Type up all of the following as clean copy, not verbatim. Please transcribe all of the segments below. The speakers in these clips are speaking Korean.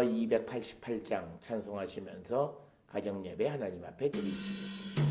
찬송가 288장 찬송하시면서 가정예배 하나님 앞에 드리시겠습니다.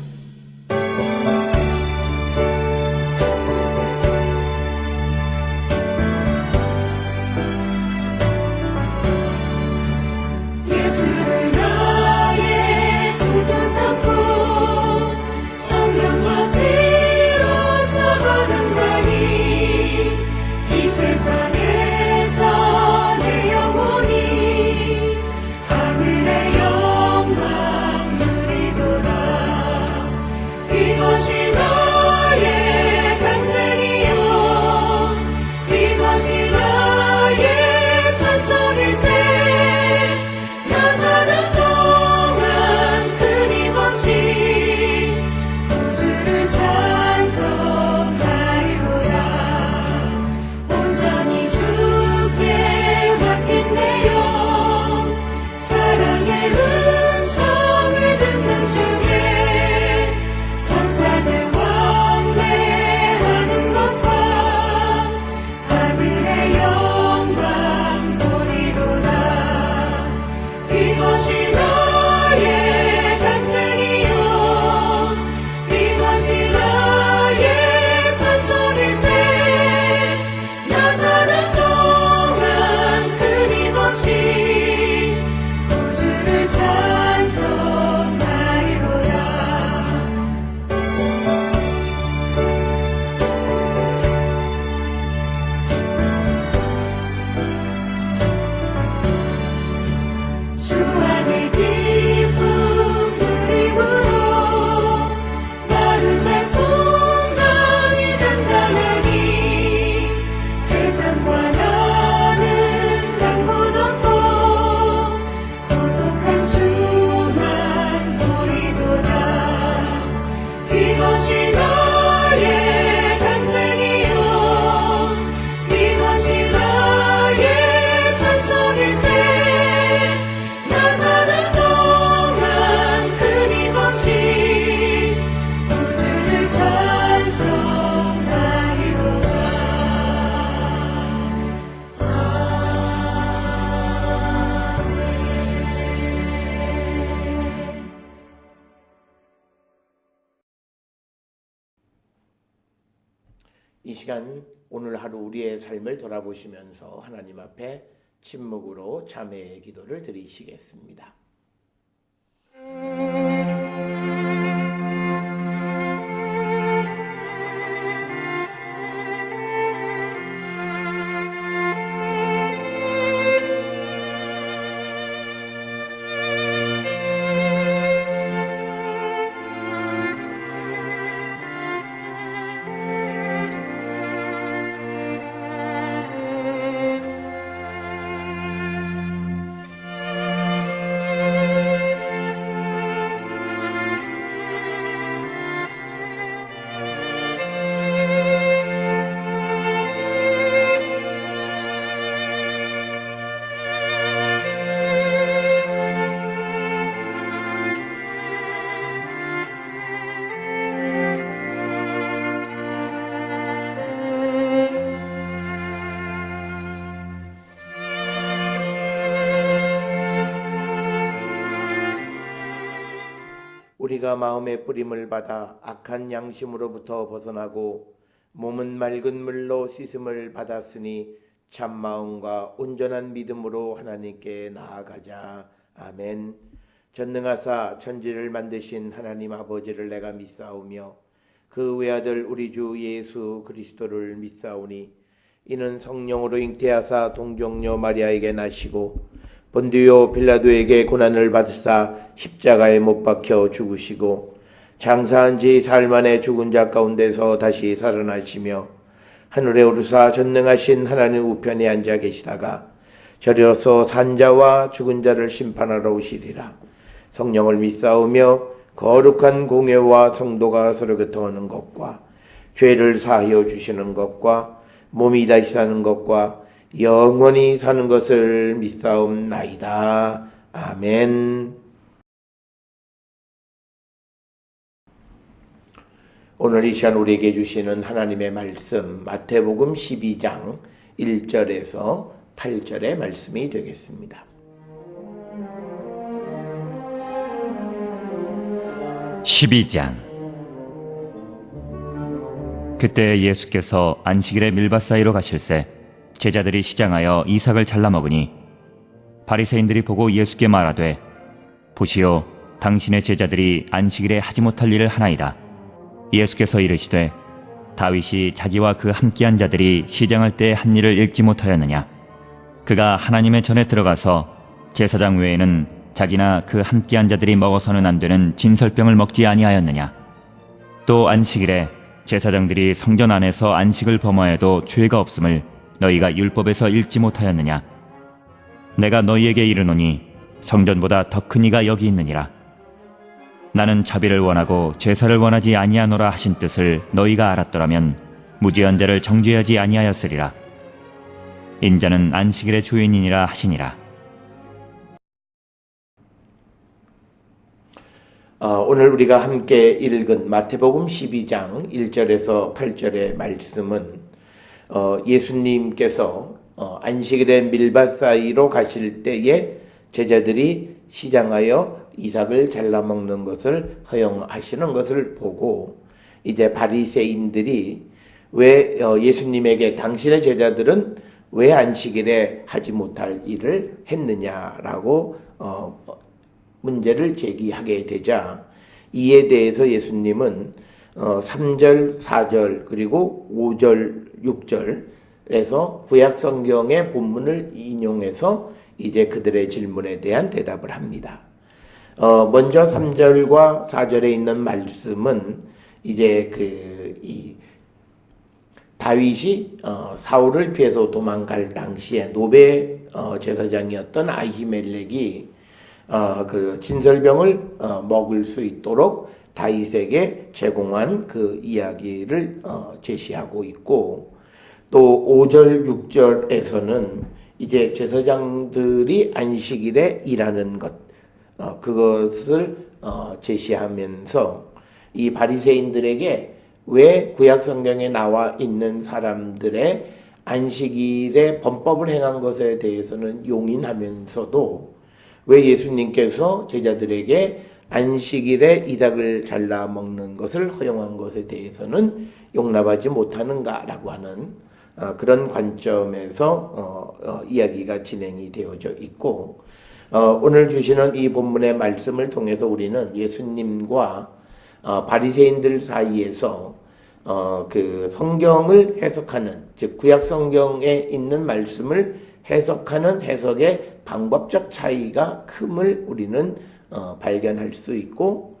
이 시간 오늘 하루 우리의 삶을 돌아보시면서 하나님 앞에 침묵으로 참회의 기도를 드리시겠습니다. 우리가 마음의 뿌림을 받아 악한 양심으로부터 벗어나고 몸은 맑은 물로 씻음을 받았으니 참마음과 온전한 믿음으로 하나님께 나아가자. 아멘. 전능하사 천지를 만드신 하나님 아버지를 내가 믿사오며 그 외아들 우리 주 예수 그리스도를 믿사오니 이는 성령으로 잉태하사 동정녀 마리아에게 나시고 본디오 빌라도에게 고난을 받으사 십자가에 못 박혀 죽으시고 장사한 지 사흘 만에 죽은 자 가운데서 다시 살아나시며 하늘에 오르사 전능하신 하나님 우편에 앉아 계시다가 저리로서 산자와 죽은 자를 심판하러 오시리라. 성령을 믿사오며 거룩한 공회와 성도가 서로 교통하는 것과 죄를 사하여 주시는 것과 몸이 다시 사는 것과 영원히 사는 것을 믿사옵나이다. 아멘. 오늘 이 시간 우리에게 주시는 하나님의 말씀 마태복음 12장 1절에서 8절의 말씀이 되겠습니다. 12장. 그때 예수께서 안식일에 밀밭 사이로 가실새 제자들이 시장하여 이삭을 잘라 먹으니 바리새인들이 보고 예수께 말하되, 보시오, 당신의 제자들이 안식일에 하지 못할 일을 하나이다. 예수께서 이르시되, 다윗이 자기와 그 함께한 자들이 시장할 때 한 일을 읽지 못하였느냐? 그가 하나님의 전에 들어가서 제사장 외에는 자기나 그 함께한 자들이 먹어서는 안 되는 진설병을 먹지 아니하였느냐? 또 안식일에 제사장들이 성전 안에서 안식을 범하여도 죄가 없음을 너희가 율법에서 읽지 못하였느냐? 내가 너희에게 이르노니 성전보다 더 큰 이가 여기 있느니라. 나는 자비를 원하고 제사를 원하지 아니하노라 하신 뜻을 너희가 알았더라면 무죄한 자를 정죄하지 아니하였으리라. 인자는 안식일의 주인이니라 하시니라. 오늘 우리가 함께 읽은 마태복음 12장 1절에서 8절의 말씀은 예수님께서 안식일에 밀밭 사이로 가실 때에 제자들이 시장하여 이삭을 잘라 먹는 것을 허용하시는 것을 보고, 이제 바리새인들이 왜 예수님에게 당신의 제자들은 왜 안식일에 하지 못할 일을 했느냐라고 문제를 제기하게 되자, 이에 대해서 예수님은 3절, 4절, 그리고 5절, 6절에서 구약성경의 본문을 인용해서 이제 그들의 질문에 대한 대답을 합니다. 먼저 3절과 4절에 있는 말씀은 이제 다윗이 사울을 피해서 도망갈 당시에 노베 제사장이었던 아히멜렉이 그 진설병을 먹을 수 있도록 다윗에게 제공한 그 이야기를 제시하고 있고, 또 5절, 6절에서는 이제 제사장들이 안식일에 일하는 것, 그것을 제시하면서 이 바리새인들에게 왜 구약성경에 나와 있는 사람들의 안식일에 범법을 행한 것에 대해서는 용인하면서도 왜 예수님께서 제자들에게 안식일에 이삭을 잘라 먹는 것을 허용한 것에 대해서는 용납하지 못하는가라고 하는 그런 관점에서 이야기가 진행이 되어져 있고, 오늘 주시는 이 본문의 말씀을 통해서 우리는 예수님과 바리새인들 사이에서 그 성경을 해석하는, 즉 구약 성경에 있는 말씀을 해석하는 해석의 방법적 차이가 큼을 우리는 발견할 수 있고,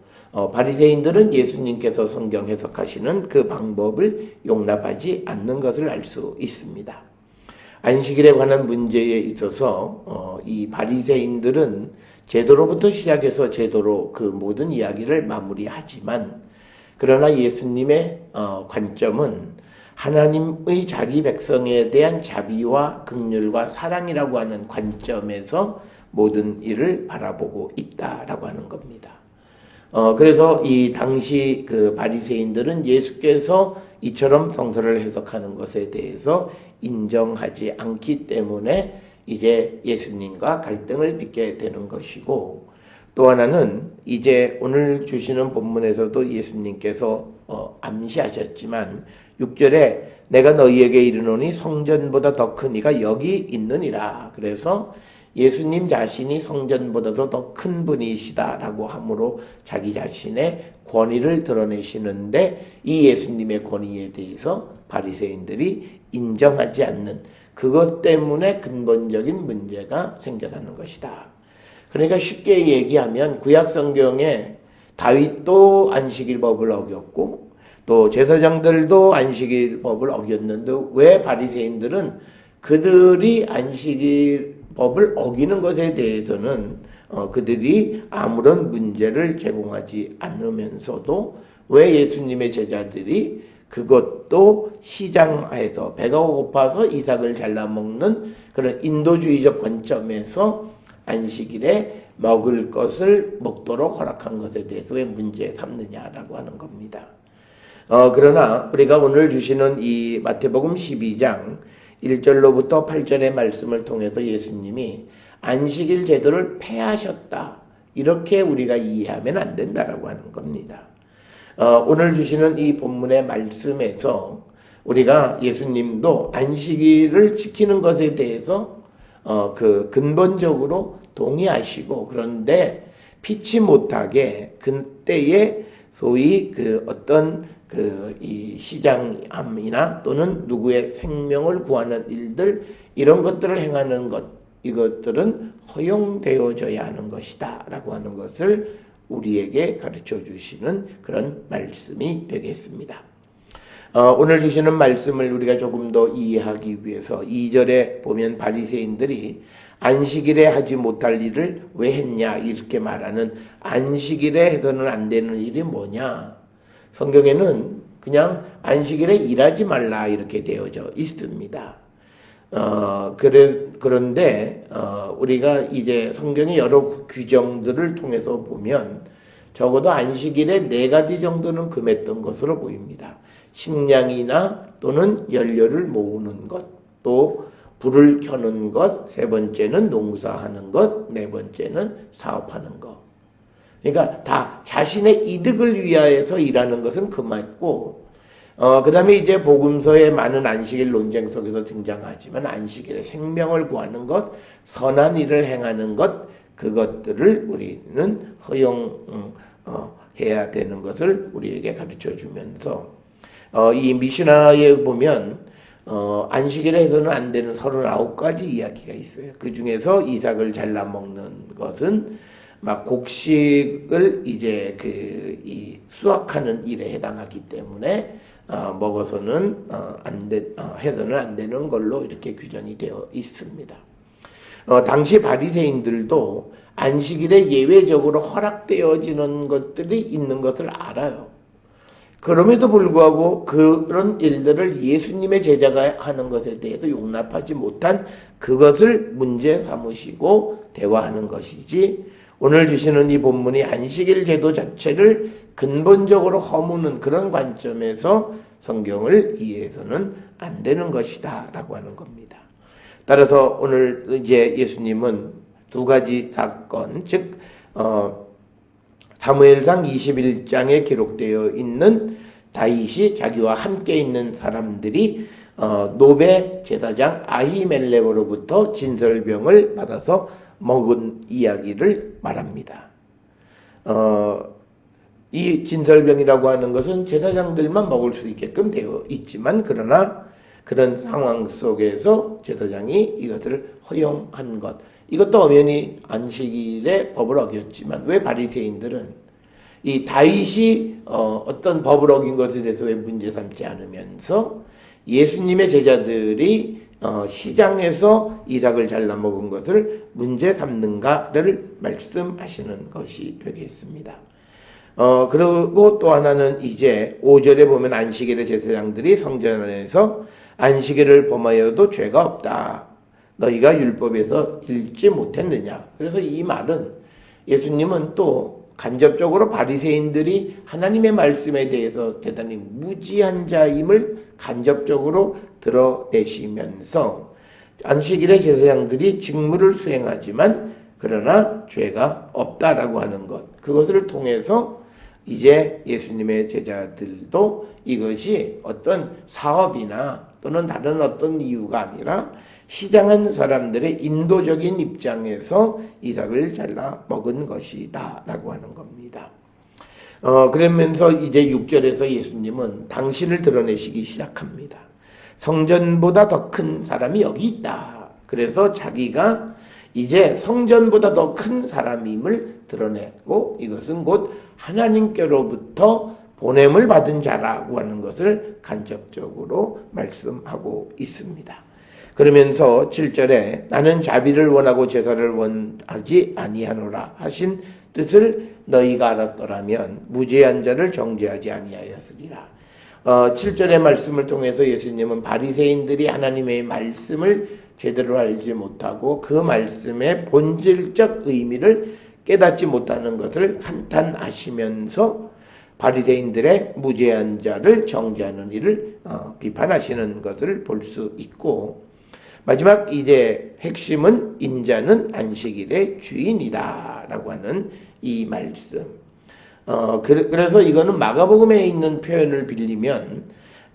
바리새인들은 예수님께서 성경 해석하시는 그 방법을 용납하지 않는 것을 알 수 있습니다. 안식일에 관한 문제에 있어서 이 바리새인들은 제도로부터 시작해서 제도로 그 모든 이야기를 마무리하지만, 그러나 예수님의 관점은 하나님의 자기 백성에 대한 자비와 긍휼과 사랑이라고 하는 관점에서 모든 일을 바라보고 있다라고 하는 겁니다. 그래서 이 당시 그 바리새인들은 예수께서 이처럼 성서를 해석하는 것에 대해서 인정하지 않기 때문에 이제 예수님과 갈등을 빚게 되는 것이고, 또 하나는 이제 오늘 주시는 본문에서도 예수님께서 암시하셨지만 6절에 내가 너희에게 이르노니 성전보다 더 큰 이가 여기 있느니라. 그래서 예수님 자신이 성전보다도 더 큰 분이시다라고 함으로 자기 자신의 권위를 드러내시는데, 이 예수님의 권위에 대해서 바리새인들이 인정하지 않는 그것 때문에 근본적인 문제가 생겨나는 것이다. 그러니까 쉽게 얘기하면 구약성경에 다윗도 안식일법을 어겼고 또 제사장들도 안식일법을 어겼는데, 왜 바리새인들은 그들이 안식일법을 어기는 것에 대해서는 그들이 아무런 문제를 제공하지 않으면서도 왜 예수님의 제자들이 그것도 시장해서 배가 고파서 이삭을 잘라 먹는 그런 인도주의적 관점에서 안식일에 먹을 것을 먹도록 허락한 것에 대해서 왜 문제 삼느냐라고 하는 겁니다. 그러나 우리가 오늘 주시는 이 마태복음 12장 1절로부터 8절의 말씀을 통해서 예수님이 안식일 제도를 폐하셨다, 이렇게 우리가 이해하면 안 된다라고 하는 겁니다. 오늘 주시는 이 본문의 말씀에서 우리가 예수님도 안식일을 지키는 것에 대해서 근본적으로 동의하시고, 그런데 피치 못하게 그때에 소위 이 시장함이나 또는 누구의 생명을 구하는 일들, 이런 것들을 행하는 것, 이것들은 허용되어져야 하는 것이다 라고 하는 것을 우리에게 가르쳐 주시는 그런 말씀이 되겠습니다. 오늘 주시는 말씀을 우리가 조금 더 이해하기 위해서 2절에 보면 바리새인들이 안식일에 하지 못할 일을 왜 했냐 이렇게 말하는, 안식일에 해서는 안 되는 일이 뭐냐, 성경에는 그냥 안식일에 일하지 말라 이렇게 되어져 있습니다. 그런데 우리가 이제 성경의 여러 규정들을 통해서 보면 적어도 안식일에 4가지 정도는 금했던 것으로 보입니다. 식량이나 또는 연료를 모으는 것, 또 불을 켜는 것, 3번째는 농사하는 것, 4번째는 사업하는 것. 그러니까 다 자신의 이득을 위하여서 일하는 것은 금했고, 그 다음에 이제 복음서의 많은 안식일 논쟁 속에서 등장하지만 안식일에 생명을 구하는 것, 선한 일을 행하는 것, 그것들을 우리는 허용해야 되는 것을 우리에게 가르쳐 주면서 이 미시나에 보면 안식일에 해서는 안 되는 39가지 이야기가 있어요. 그 중에서 이삭을 잘라 먹는 것은 막 곡식을 이제 이 수확하는 일에 해당하기 때문에 먹어서는 해서는 안 되는 걸로 이렇게 규정이 되어 있습니다. 당시 바리새인들도 안식일에 예외적으로 허락되어지는 것들이 있는 것을 알아요. 그럼에도 불구하고 그런 일들을 예수님의 제자가 하는 것에 대해서 용납하지 못한 그것을 문제 삼으시고 대화하는 것이지, 오늘 주시는 이 본문이 안식일 제도 자체를 근본적으로 허무는 그런 관점에서 성경을 이해해서는 안 되는 것이다 라고 하는 겁니다. 따라서 오늘 이제 예수님은 2가지 사건, 즉 사무엘상 21장에 기록되어 있는 다윗이 자기와 함께 있는 사람들이 노베 제사장 아히멜렉으로부터 진설병을 받아서 먹은 이야기를 말합니다. 이 진설병이라고 하는 것은 제사장들만 먹을 수 있게끔 되어 있지만, 그러나 그런 상황 속에서 제사장이 이것을 허용한 것, 이것도 엄연히 안식일의 법을 어겼지만 왜 바리새인들은 이 다윗이 어떤 법을 어긴 것에 대해서 왜 문제 삼지 않으면서 예수님의 제자들이 시장에서 이삭을 잘라 먹은 것을 문제 삼는가를 말씀하시는 것이 되겠습니다. 그리고 또 하나는 이제 5절에 보면 안식일의 제사장들이 성전 안에서 안식일을 범하여도 죄가 없다, 너희가 율법에서 읽지 못했느냐. 그래서 이 말은 예수님은 또 간접적으로 바리새인들이 하나님의 말씀에 대해서 대단히 무지한 자임을 간접적으로 드러내시면서 안식일의 제사장들이 직무를 수행하지만 그러나 죄가 없다라고 하는 것, 그것을 통해서 이제 예수님의 제자들도 이것이 어떤 사업이나 또는 다른 어떤 이유가 아니라 시장한 사람들의 인도적인 입장에서 이삭을 잘라 먹은 것이다 라고 하는 겁니다. 그러면서 이제 6절에서 예수님은 당신을 드러내시기 시작합니다. 성전보다 더 큰 사람이 여기 있다. 그래서 자기가 이제 성전보다 더 큰 사람임을 드러내고, 이것은 곧 하나님께로부터 보냄을 받은 자라고 하는 것을 간접적으로 말씀하고 있습니다. 그러면서 7절에 나는 자비를 원하고 제사를 원하지 아니하노라 하신 뜻을 너희가 알았더라면 무죄한 자를 정죄하지 아니하였으리라. 7절의 말씀을 통해서 예수님은 바리새인들이 하나님의 말씀을 제대로 알지 못하고 그 말씀의 본질적 의미를 깨닫지 못하는 것을 한탄하시면서 바리새인들의 무죄한 자를 정죄하는 일을 비판하시는 것을 볼 수 있고, 마지막 이제 핵심은 인자는 안식일의 주인이다 된다라고 하는 이 말씀. 그래서 이거는 마가복음에 있는 표현을 빌리면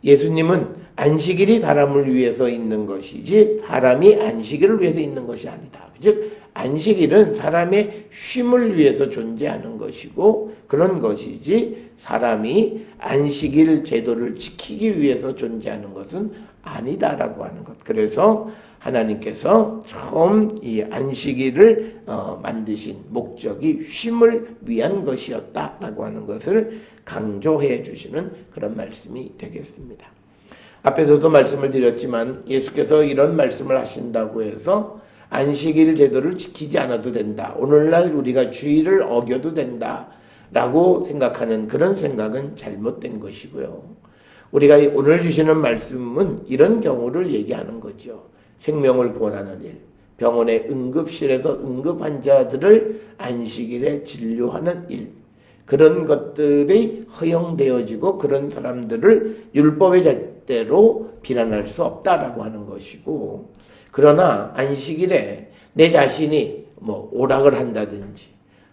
예수님은 안식일이 사람을 위해서 있는 것이지 사람이 안식일을 위해서 있는 것이 아니다. 즉 안식일은 사람의 쉼을 위해서 존재하는 것이고 그런 것이지 사람이 안식일 제도를 지키기 위해서 존재하는 것은 아니다라고 하는 것. 그래서 하나님께서 처음 이 안식일을 만드신 목적이 쉼을 위한 것이었다라고 하는 것을 강조해 주시는 그런 말씀이 되겠습니다. 앞에서도 말씀을 드렸지만 예수께서 이런 말씀을 하신다고 해서 안식일 제도를 지키지 않아도 된다. 오늘날 우리가 주일을 어겨도 된다라고 생각하는 그런 생각은 잘못된 것이고요. 우리가 오늘 주시는 말씀은 이런 경우를 얘기하는 거죠. 생명을 구원하는 일, 병원의 응급실에서 응급 환자들을 안식일에 진료하는 일, 그런 것들이 허용되어지고 그런 사람들을 율법의 잣대로 비난할 수 없다라고 하는 것이고, 그러나 안식일에 내 자신이 오락을 한다든지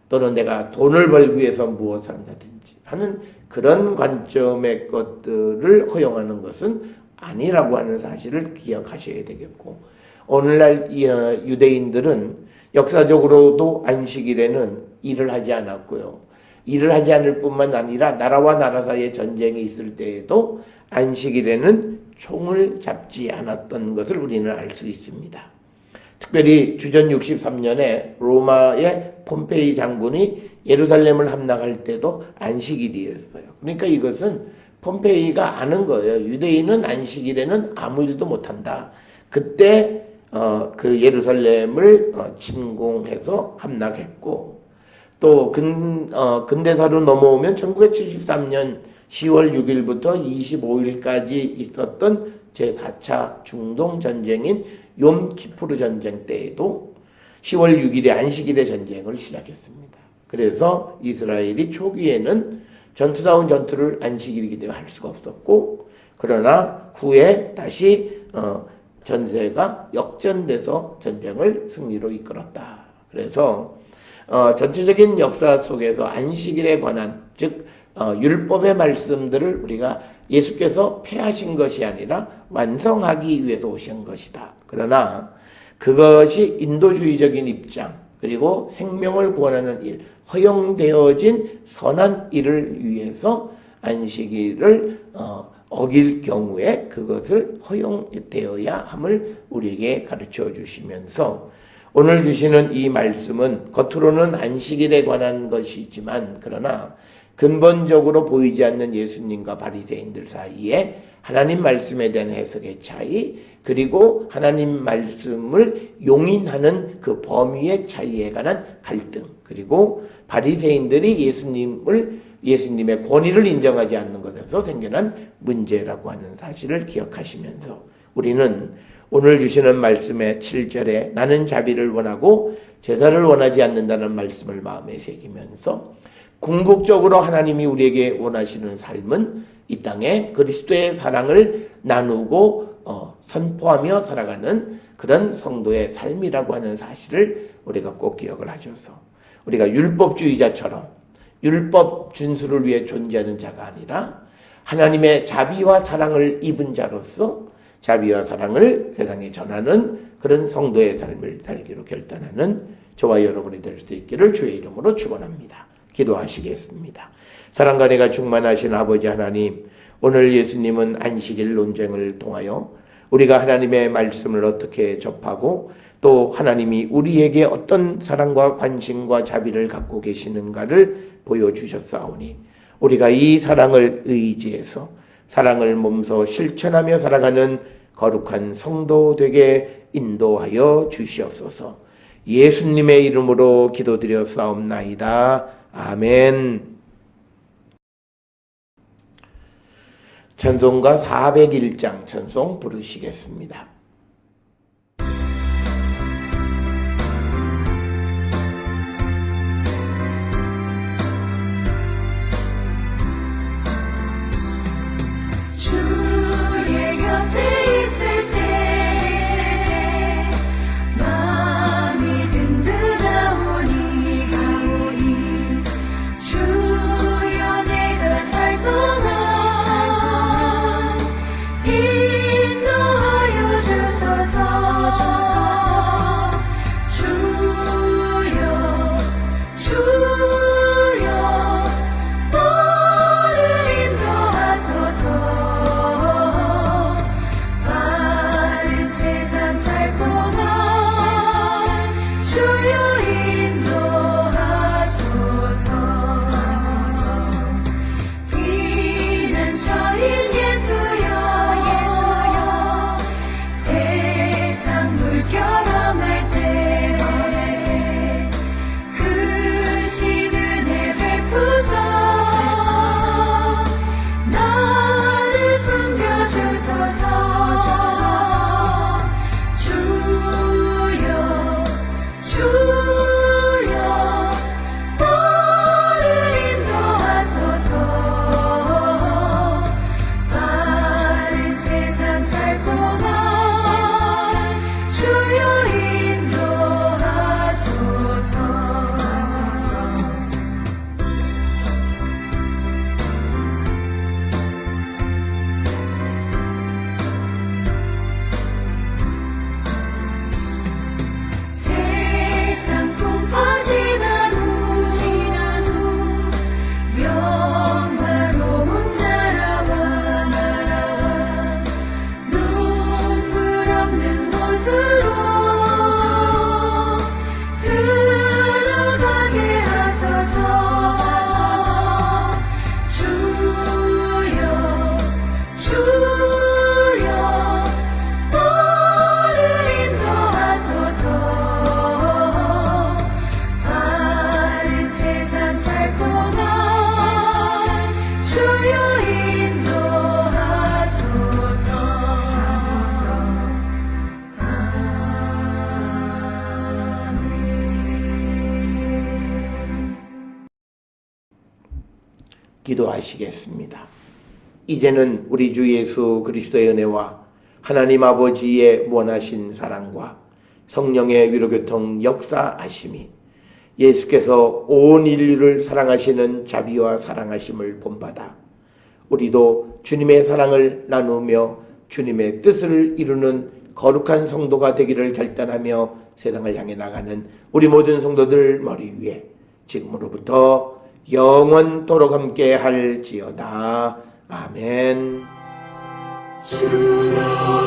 또는 내가 돈을 벌기 위해서 무엇을 한다든지 하는 그런 관점의 것들을 허용하는 것은 아니라고 하는 사실을 기억하셔야 되겠고, 오늘날 유대인들은 역사적으로도 안식일에는 일을 하지 않았고요. 일을 하지 않을 뿐만 아니라 나라와 나라 사이에 전쟁이 있을 때에도 안식일에는 총을 잡지 않았던 것을 우리는 알 수 있습니다. 특별히 주전 63년에 로마의 폼페이 장군이 예루살렘을 함락할 때도 안식일이었어요. 그러니까 이것은 폼페이가 아는 거예요. 유대인은 안식일에는 아무 일도 못한다. 그때 그 예루살렘을 침공해서 함락했고, 또 근대사로 넘어오면 1973년 10월 6일부터 25일까지 있었던 제4차 중동전쟁인 욤키푸르 전쟁 때에도 10월 6일에 안식일의 전쟁을 시작했습니다. 그래서 이스라엘이 초기에는 전투다운 전투를 안식일이기 때문에 할 수가 없었고, 그러나 후에 다시 전세가 역전돼서 전쟁을 승리로 이끌었다. 그래서 전체적인 역사 속에서 안식일에 관한, 즉 율법의 말씀들을 우리가 예수께서 폐하신 것이 아니라 완성하기 위해서 오신 것이다. 그러나 그것이 인도주의적인 입장, 그리고 생명을 구원하는 일, 허용되어진 선한 일을 위해서 안식일을 어길 경우에 그것을 허용되어야 함을 우리에게 가르쳐 주시면서, 오늘 주시는 이 말씀은 겉으로는 안식일에 관한 것이지만 그러나 근본적으로 보이지 않는 예수님과 바리새인들 사이에 하나님 말씀에 대한 해석의 차이, 그리고 하나님 말씀을 용인하는 그 범위의 차이에 관한 갈등, 그리고 바리새인들이 예수님의 권위를 인정하지 않는 것에서 생겨난 문제라고 하는 사실을 기억하시면서, 우리는 오늘 주시는 말씀의 7절에 나는 자비를 원하고 제사를 원하지 않는다는 말씀을 마음에 새기면서, 궁극적으로 하나님이 우리에게 원하시는 삶은 이 땅에 그리스도의 사랑을 나누고 선포하며 살아가는 그런 성도의 삶이라고 하는 사실을 우리가 꼭 기억을 하셔서, 우리가 율법주의자처럼 율법 준수를 위해 존재하는 자가 아니라 하나님의 자비와 사랑을 입은 자로서 자비와 사랑을 세상에 전하는 그런 성도의 삶을 살기로 결단하는 저와 여러분이 될 수 있기를 주의 이름으로 축원합니다. 기도하시겠습니다. 사랑과 은혜가 충만하신 아버지 하나님, 오늘 예수님은 안식일 논쟁을 통하여 우리가 하나님의 말씀을 어떻게 접하고 또 하나님이 우리에게 어떤 사랑과 관심과 자비를 갖고 계시는가를 보여주셨사오니, 우리가 이 사랑을 의지해서 사랑을 몸소 실천하며 살아가는 거룩한 성도 되게 인도하여 주시옵소서. 예수님의 이름으로 기도드렸사옵나이다. 아멘. 찬송가 401장 찬송 부르시겠습니다. 주의 곁에 있을 때 마음이 든든하오니 곳으로 들어가게 하소서. 주여 주여 나를 인도하소서. 바른 세상 살 동안 주여 인도하소서. 기도하시겠습니다. 이제는 우리 주 예수 그리스도의 은혜와 하나님 아버지의 무한하신 사랑과 성령의 위로교통 역사하심이 예수께서 온 인류를 사랑하시는 자비와 사랑하심을 본받아 우리도 주님의 사랑을 나누며 주님의 뜻을 이루는 거룩한 성도가 되기를 결단하며 세상을 향해 나가는 우리 모든 성도들 머리 위에 지금으로부터 영원토록 함께 할지어다. 아멘. 주로